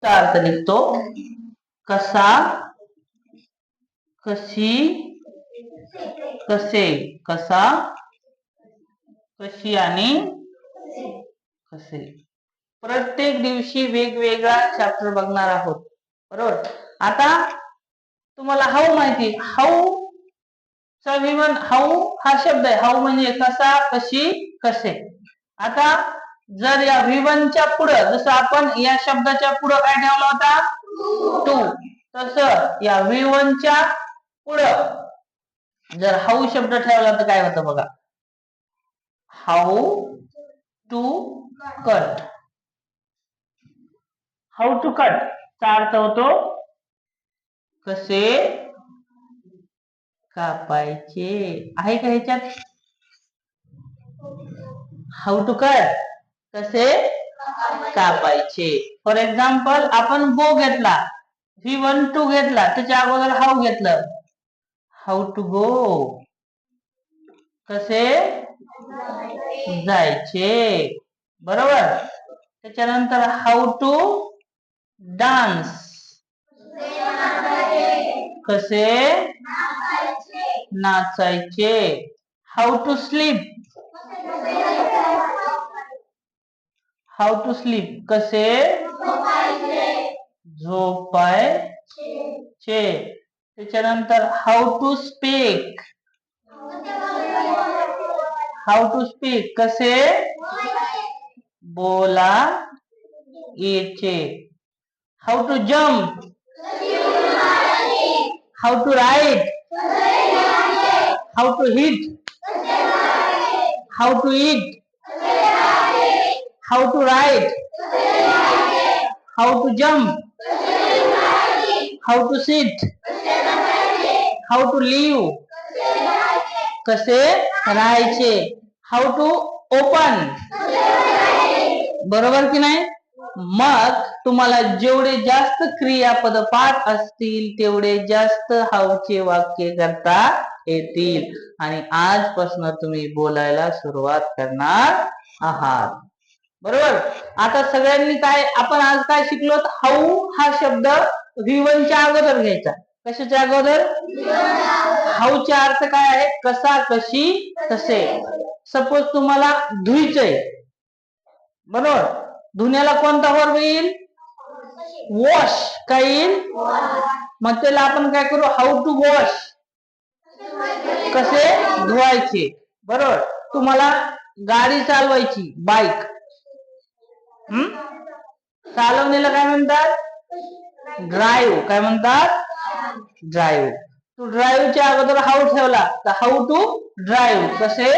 अर्थ निघतो कसा, कशी, कसे, कसा, कशी आणि कसे. प्रत्येक दिवशी वेगवेगळा चॅप्टर बघणार आहोत, बरोबर. आता तुम्हाला हाऊ माहिती, हाऊ चा विवन, हाऊ हा शब्द आहे. हाऊ म्हणजे कसा, कशी, कसे. आता जर या विवनच्या पुढं, जसं आपण या शब्दाच्या पुढं काय ठेवला होता, टू, तसं या विवनच्या पुढं जर हाऊ शब्द ठेवला तर काय होतं बघा, how to cut. How to cut चा अर्थ होतो कसे कापायचे. आहे का ह्याच्यात? हाऊ टू कट, कसे कापायचे. फॉर एक्झाम्पल आपण गो घेतला, V12 घेतला, त्याच्या अगोदर हाऊ घेतलं, हाऊ टू गो, कसे जायचे, बरोबर. त्याच्यानंतर हाऊ टू डान्स, कसे नाचायचे. How to sleep, how to sleep, कसे झोपायचे. त्याच्यानंतर how to speak, how to speak, कसे बोलायचे. How to jump, how to ride, how to hit, how to eat, how to ride, how to jump, how to sit, how to live, कसे राहायचे. How to open, बरोबर की नाही. मग तुम्हाला जेवढे जास्त क्रियापद पाठ असतील तेवढे जास्त हाऊचे वाक्य करता येतील आणि आजपासून तुम्ही बोलायला सुरुवात करणार आहात, बरोबर. आता सगळ्यांनी काय, आपण आज काय शिकलो, हाऊ हा शब्द V1च्या अगोदर घ्यायचा. कशाच्या अगोदर? हाऊचा अर्थ काय आहे, कसा, कशी, कसे. सपोज तुम्हाला धुईचंय, बरोबर, धुण्याला कोणता वर्ब येईल, वॉश. काय येईल, मग त्याला आपण काय करू, हाऊ टू वॉश, कसे धुवायचे, बरोबर. तुम्हाला गाडी चालवायची, बाईक, चालवण्याला काय म्हणतात, ड्राईव्ह. काय म्हणतात, ड्राईव्ह. टू ड्राईव्हच्या अगोदर हाऊ ठेवला तर हाऊ टू ड्राईव्ह, कसे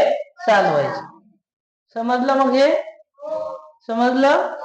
चालवायचे. समजलं मग हे, समजलं.